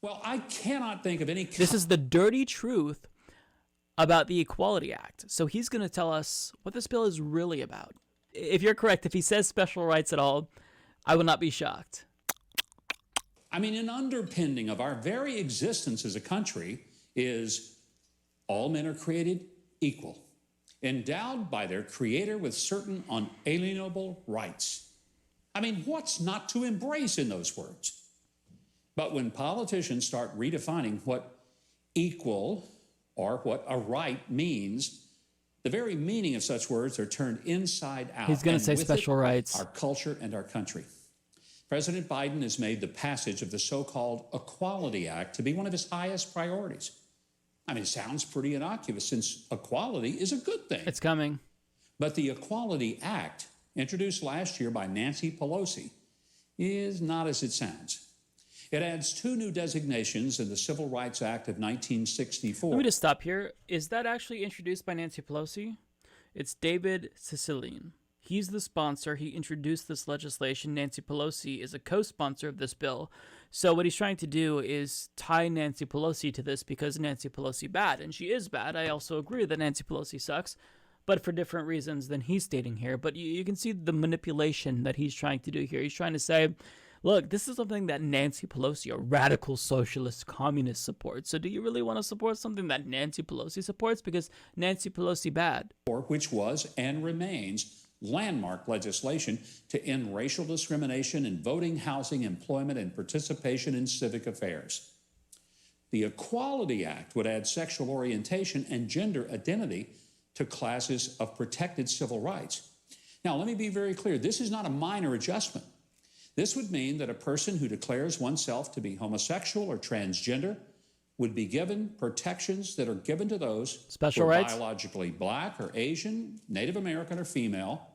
Well, I cannot think of any... This is the dirty truth about the Equality Act. So he's going to tell us what this bill is really about. If you're correct, if he says special rights at all, I will not be shocked. I mean, an underpinning of our very existence as a country is all men are created equal, endowed by their creator with certain unalienable rights. I mean, what's not to embrace in those words? But when politicians start redefining what equal or what a right means, the very meaning of such words are turned inside out. He's going to say special rights. Our culture and our country. President Biden has made the passage of the so-called Equality Act to be one of his highest priorities. I mean, it sounds pretty innocuous since equality is a good thing. It's coming. But the Equality Act, introduced last year by Nancy Pelosi, is not as it sounds. It adds 2 new designations in the Civil Rights Act of 1964. Let me just stop here. Is that actually introduced by Nancy Pelosi? It's David Cicilline. He's the sponsor. He introduced this legislation. Nancy Pelosi is a co-sponsor of this bill. So what he's trying to do is tie Nancy Pelosi to this because Nancy Pelosi bad, and she is bad. I also agree that Nancy Pelosi sucks, but for different reasons than he's stating here. But you can see the manipulation that he's trying to do here. He's trying to say, look, this is something that Nancy Pelosi, a radical socialist communist, supports. So do you really want to support something that Nancy Pelosi supports? Because Nancy Pelosi bad. Which was and remains landmark legislation to end racial discrimination in voting, housing, employment, and participation in civic affairs. The Equality Act would add sexual orientation and gender identity to classes of protected civil rights. Now, let me be very clear. This is not a minor adjustment. This would mean that a person who declares oneself to be homosexual or transgender would be given protections that are given to those special who are rights, biologically black or Asian, Native American or female,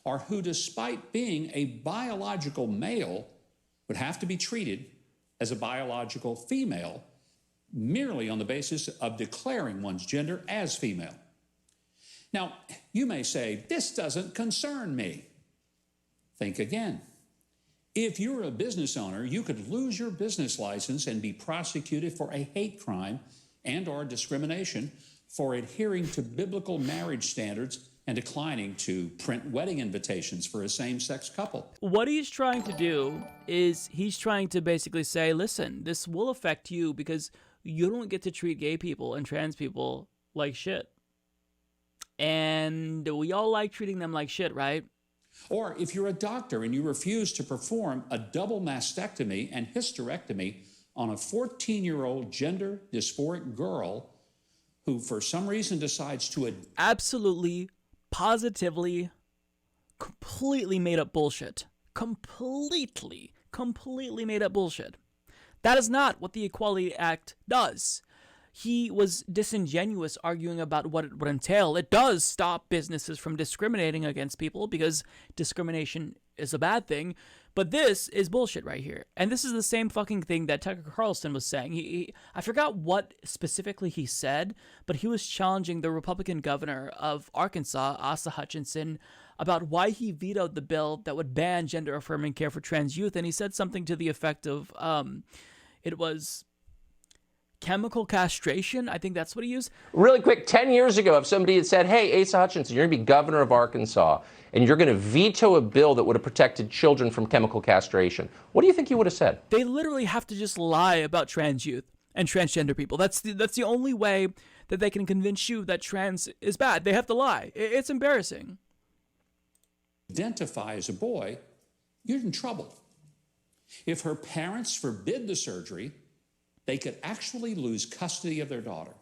or who, despite being a biological male, would have to be treated as a biological female merely on the basis of declaring one's gender as female. Now, you may say, this doesn't concern me. Think again. If you're a business owner, you could lose your business license and be prosecuted for a hate crime and or discrimination for adhering to biblical marriage standards and declining to print wedding invitations for a same-sex couple. What he's trying to do is he's trying to basically say, listen, this will affect you because you don't get to treat gay people and trans people like shit. And we all like treating them like shit, right? Or if you're a doctor and you refuse to perform a double mastectomy and hysterectomy on a 14-year-old gender dysphoric girl who for some reason decides to... Absolutely, positively, completely made up bullshit. Completely made up bullshit. That is not what the Equality Act does. He was disingenuous arguing about what it would entail. It does stop businesses from discriminating against people because discrimination is a bad thing. But this is bullshit right here. And this is the same fucking thing that Tucker Carlson was saying. I forgot what specifically he said, but he was challenging the Republican governor of Arkansas, Asa Hutchinson, about why he vetoed the bill that would ban gender-affirming care for trans youth. And he said something to the effect of, it was... chemical castration, I think that's what he used. Really quick, 10 years ago, if somebody had said, hey, Asa Hutchinson, you're going to be governor of Arkansas, and you're going to veto a bill that would have protected children from chemical castration, what do you think you would have said? They literally have to just lie about trans youth and transgender people. That's the only way that they can convince you that trans is bad. They have to lie. It's embarrassing. Identify as a boy, you're in trouble. If her parents forbid the surgery, they could actually lose custody of their daughter.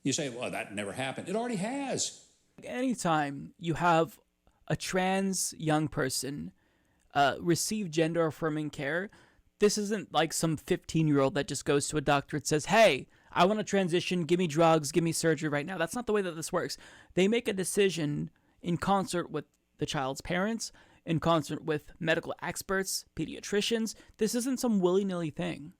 You say, well, that never happened. It already has. Anytime you have a trans young person receive gender-affirming care, this isn't like some 15-year-old that just goes to a doctor and says, hey, I want to transition, give me drugs, give me surgery right now. That's not the way that this works. They make a decision in concert with the child's parents, in concert with medical experts, pediatricians. This isn't some willy-nilly thing.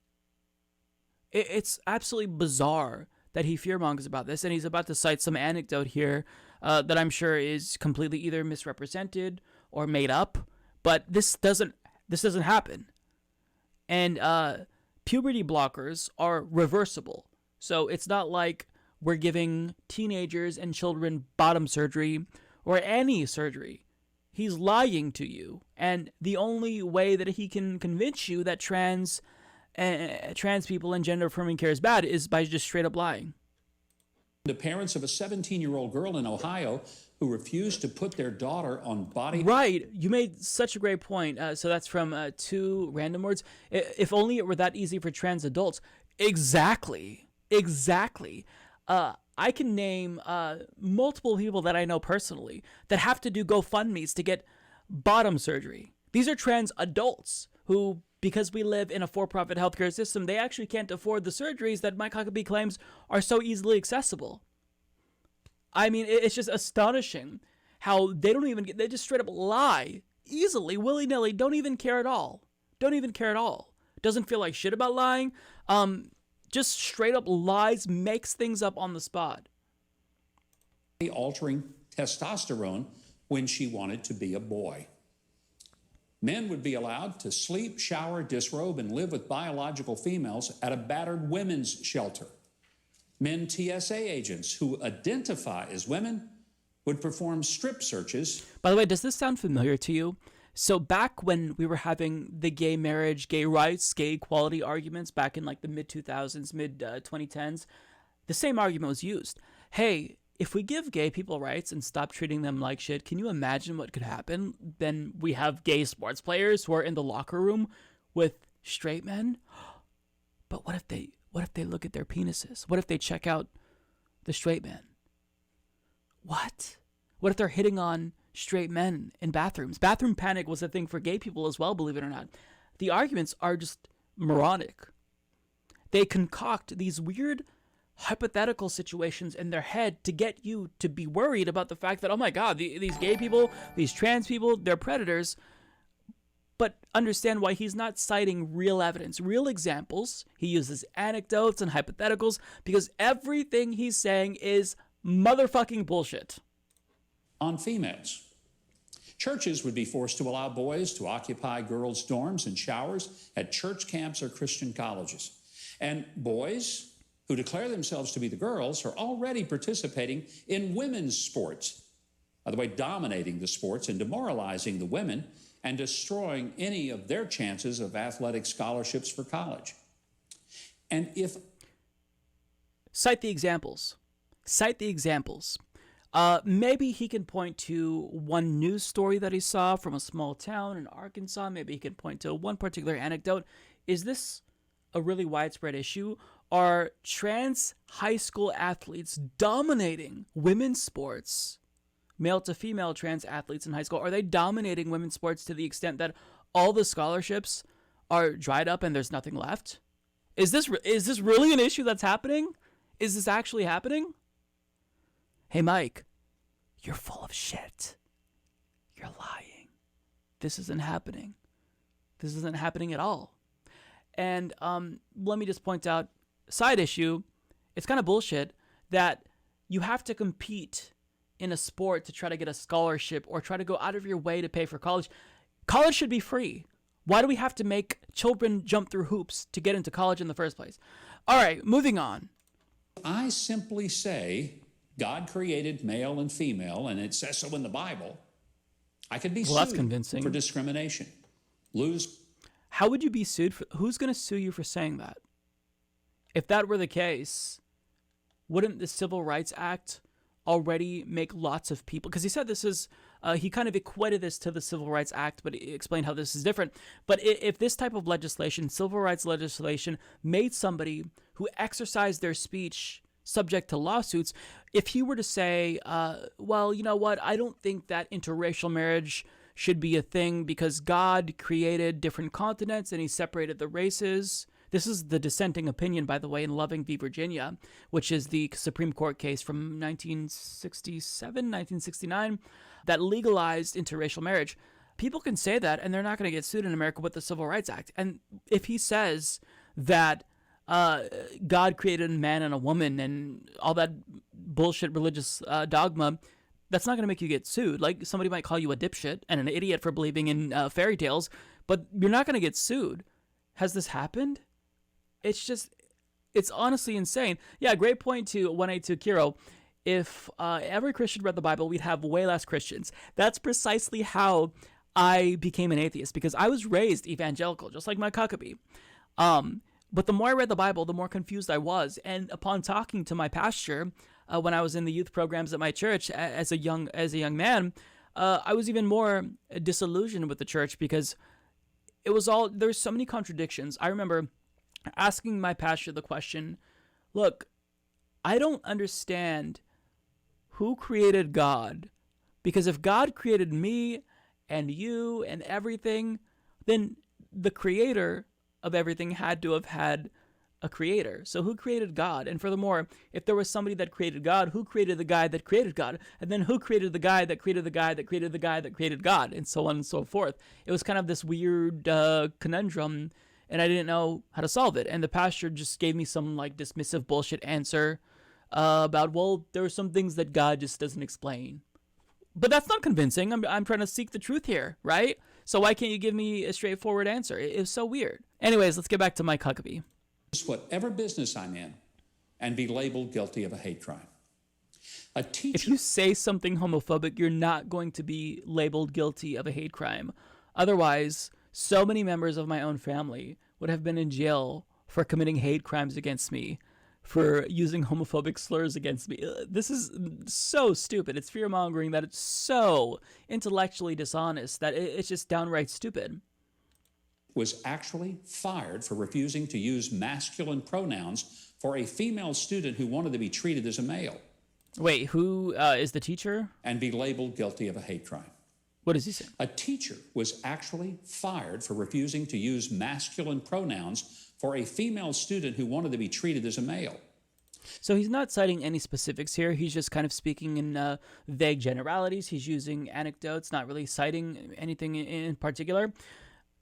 It's absolutely bizarre that he fearmongers about this, and he's about to cite some anecdote here that I'm sure is completely either misrepresented or made up, but this doesn't happen. And puberty blockers are reversible. So it's not like we're giving teenagers and children bottom surgery or any surgery. He's lying to you. And the only way that he can convince you that trans people and gender affirming care is bad is by just straight up lying. The parents of a 17-year-old girl in Ohio who refused to put their daughter on body... Right. You made such a great point. So that's from two random words. If only it were that easy for trans adults. Exactly. I can name multiple people that I know personally that have to do GoFundMes to get bottom surgery. These are trans adults who, because we live in a for-profit healthcare system, they actually can't afford the surgeries that Mike Huckabee claims are so easily accessible. I mean, it's just astonishing how they just straight up lie easily, willy-nilly, don't even care at all. Doesn't feel like shit about lying. Just straight up lies, makes things up on the spot. Altering testosterone when she wanted to be a boy. Men would be allowed to sleep, shower, disrobe, and live with biological females at a battered women's shelter. Men TSA agents who identify as women would perform strip searches. By the way, does this sound familiar to you? So back when we were having the gay marriage, gay rights, gay equality arguments back in like the mid-2000s, mid-2010s, the same argument was used. Hey, if we give gay people rights and stop treating them like shit, can you imagine what could happen? Then we have gay sports players who are in the locker room with straight men. But what if they look at their penises? What if they check out the straight man? What? What if they're hitting on straight men in bathrooms? Bathroom panic was a thing for gay people as well, believe it or not. The arguments are just moronic. They concoct these weird hypothetical situations in their head to get you to be worried about the fact that, oh my God, these gay people, these trans people, they're predators. But understand why he's not citing real evidence, real examples. He uses anecdotes and hypotheticals because everything he's saying is motherfucking bullshit. On females. Churches would be forced to allow boys to occupy girls' dorms and showers at church camps or Christian colleges. And boys who declare themselves to be the girls are already participating in women's sports. By the way, dominating the sports and demoralizing the women and destroying any of their chances of athletic scholarships for college. And if... Cite the examples. Maybe he can point to one news story that he saw from a small town in Arkansas. Maybe he can point to one particular anecdote. Is this a really widespread issue? Are trans high school athletes dominating women's sports? Male to female trans athletes in high school, are they dominating women's sports to the extent that all the scholarships are dried up and there's nothing left? Is this really an issue that's happening? Is this actually happening? Hey, Mike, you're full of shit. You're lying. This isn't happening. This isn't happening at all. And let me just point out, side issue, it's kind of bullshit that you have to compete in a sport to try to get a scholarship or try to go out of your way to pay for college. College should be free. Why do we have to make children jump through hoops to get into college in the first place? All right, moving on. I simply say God created male and female, and it says so in the Bible, I could be that's sued convincing. For discrimination. How would you be sued for? Who's going to sue you for saying that? If that were the case, wouldn't the Civil Rights Act already make lots of people, because he said this is, he kind of equated this to the Civil Rights Act, but he explained how this is different. But if this type of legislation, civil rights legislation, made somebody who exercised their speech subject to lawsuits, if he were to say, well, you know what, I don't think that interracial marriage should be a thing because God created different continents and he separated the races. This is the dissenting opinion, by the way, in Loving v. Virginia, which is the Supreme Court case from 1967, 1969, that legalized interracial marriage. People can say that, and they're not going to get sued in America with the Civil Rights Act. And if he says that God created a man and a woman and all that bullshit religious dogma, that's not going to make you get sued. Like, somebody might call you a dipshit and an idiot for believing in fairy tales, but you're not going to get sued. Has this happened? it's honestly insane. Yeah, great point to 182 Kiro. If every Christian read the Bible, we'd have way less Christians. That's precisely how I became an atheist, because I was raised evangelical, just like my Huckabee. But the more I read the Bible, the more confused I was. And upon talking to my pastor, when I was in the youth programs at my church as a young man, I was even more disillusioned with the church, because there's so many contradictions. I remember asking my pastor the question, look, I don't understand who created God, because if God created me and you and everything, then the creator of everything had to have had a creator. So who created God? And furthermore, if there was somebody that created God, who created the guy that created God? And then who created the guy that created the guy that created the guy that created God? And so on and so forth. It was kind of this weird conundrum, and I didn't know how to solve it. And the pastor just gave me some like dismissive bullshit answer about, well, there are some things that God just doesn't explain. But that's not convincing. I'm trying to seek the truth here, right? So why can't you give me a straightforward answer? It was so weird. Anyways, let's get back to Mike Huckabee. Whatever business I'm in, and be labeled guilty of a hate crime. A teacher. If you say something homophobic, you're not going to be labeled guilty of a hate crime. Otherwise, so many members of my own family would have been in jail for committing hate crimes against me, for using homophobic slurs against me. This is so stupid. It's fear-mongering that it's so intellectually dishonest that it's just downright stupid. Was actually fired for refusing to use masculine pronouns for a female student who wanted to be treated as a male. Wait, who is the teacher? And be labeled guilty of a hate crime. What does he say? A teacher was actually fired for refusing to use masculine pronouns for a female student who wanted to be treated as a male. So he's not citing any specifics here. He's just kind of speaking in vague generalities. He's using anecdotes, not really citing anything in particular.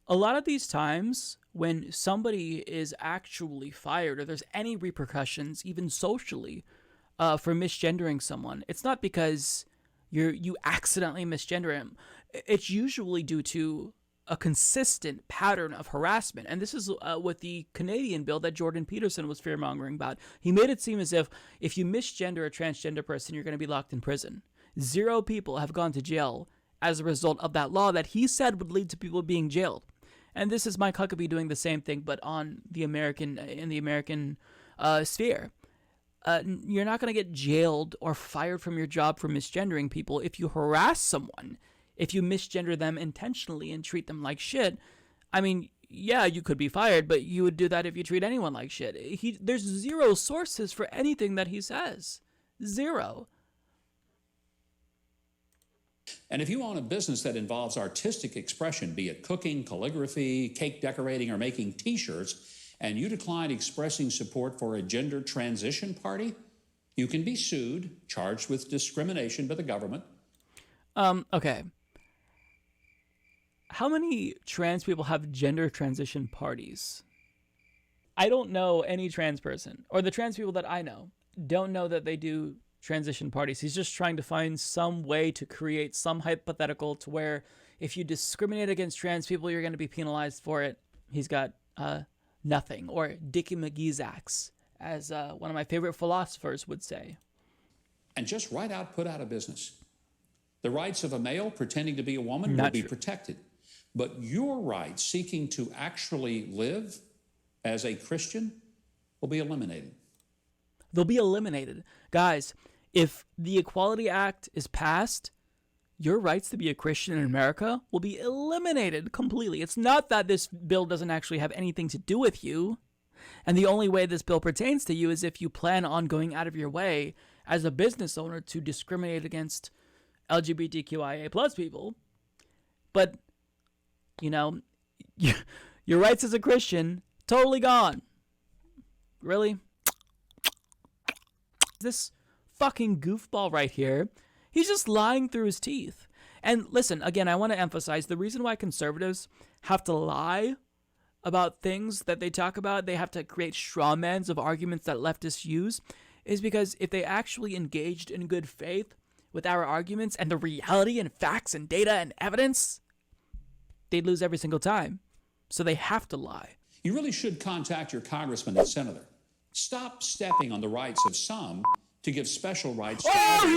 A lot of these times when somebody is actually fired or there's any repercussions, even socially, for misgendering someone, it's not because you accidentally misgender him. It's usually due to a consistent pattern of harassment. And this is what the Canadian bill that Jordan Peterson was fear-mongering about. He made it seem as if you misgender a transgender person, you're going to be locked in prison. 0 people have gone to jail as a result of that law that he said would lead to people being jailed. And this is Mike Huckabee doing the same thing, but in the American sphere. You're not going to get jailed or fired from your job for misgendering people if you harass someone, if you misgender them intentionally and treat them like shit. I mean, yeah, you could be fired, but you would do that if you treat anyone like shit. There's 0 sources for anything that he says. 0. And if you own a business that involves artistic expression, be it cooking, calligraphy, cake decorating, or making T-shirts, and you decline expressing support for a gender transition party, you can be sued, charged with discrimination by the government. Okay. How many trans people have gender transition parties? I don't know any trans person, or the trans people that I know don't know that they do transition parties. He's just trying to find some way to create some hypothetical to where if you discriminate against trans people, you're going to be penalized for it. He's got nothing, or Dickie McGee's axe, as one of my favorite philosophers would say. And just right out, put out of business. The rights of a male pretending to be a woman Not will be true. protected. But your rights seeking to actually live as a Christian will be eliminated. They'll be eliminated. Guys, if the Equality Act is passed, your rights to be a Christian in America will be eliminated completely. It's not that this bill doesn't actually have anything to do with you, and the only way this bill pertains to you is if you plan on going out of your way as a business owner to discriminate against LGBTQIA plus people. But, you know, your rights as a Christian, totally gone. Really? This fucking goofball right here, he's just lying through his teeth. And listen, again, I want to emphasize the reason why conservatives have to lie about things that they talk about, they have to create straw mans of arguments that leftists use, is because if they actually engaged in good faith with our arguments and the reality and facts and data and evidence, they'd lose every single time. So they have to lie. You really should contact your congressman and senator. Stop stepping on the rights of some to give special rights to others. Oh,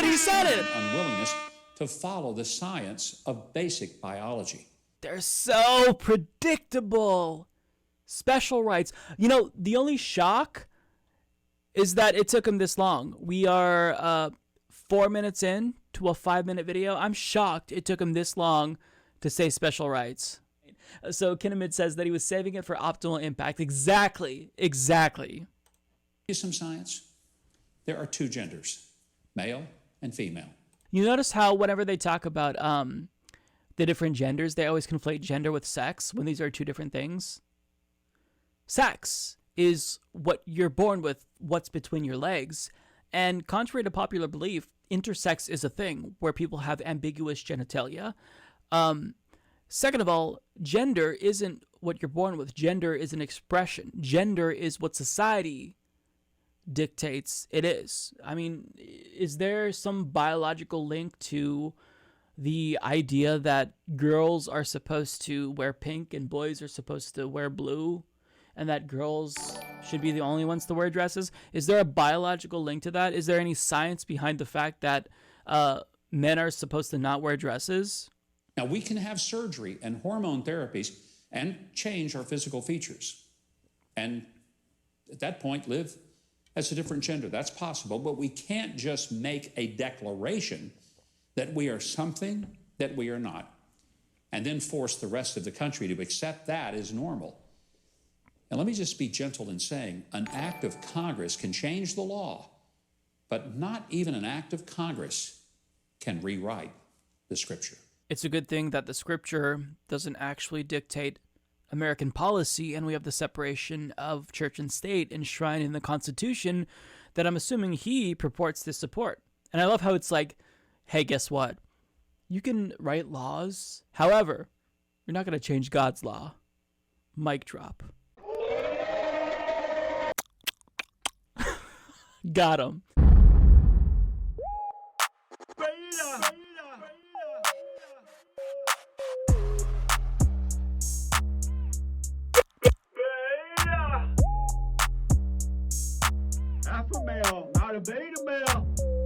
he said it! Unwillingness to follow the science of basic biology. They're so predictable. Special rights. You know, the only shock is that it took him this long. We are 4 minutes in to a 5-minute video. I'm shocked it took him this long to say special rights. So Kinnaman says that he was saving it for optimal impact. Exactly. Some science. There are 2 genders, male and female. You notice how whenever they talk about the different genders, they always conflate gender with sex when these are 2 different things. Sex is what you're born with, what's between your legs. And contrary to popular belief, intersex is a thing where people have ambiguous genitalia. Second of all, gender isn't what you're born with. Gender is an expression. Gender is what society dictates it is. I mean, is there some biological link to the idea that girls are supposed to wear pink and boys are supposed to wear blue, and that girls should be the only ones to wear dresses? Is there a biological link to that? Is there any science behind the fact that men are supposed to not wear dresses? Now, we can have surgery and hormone therapies and change our physical features. And at that point, live as a different gender. That's possible, but we can't just make a declaration that we are something that we are not, and then force the rest of the country to accept that as normal. And let me just be gentle in saying, an act of Congress can change the law, but not even an act of Congress can rewrite the Scripture. It's a good thing that the Scripture doesn't actually dictate American policy, and we have the separation of church and state enshrined in the Constitution that I'm assuming he purports to support. And I love how it's like, hey, guess what? You can write laws. However, you're not going to change God's law. Mic drop. Got him. Alpha male, not a beta male.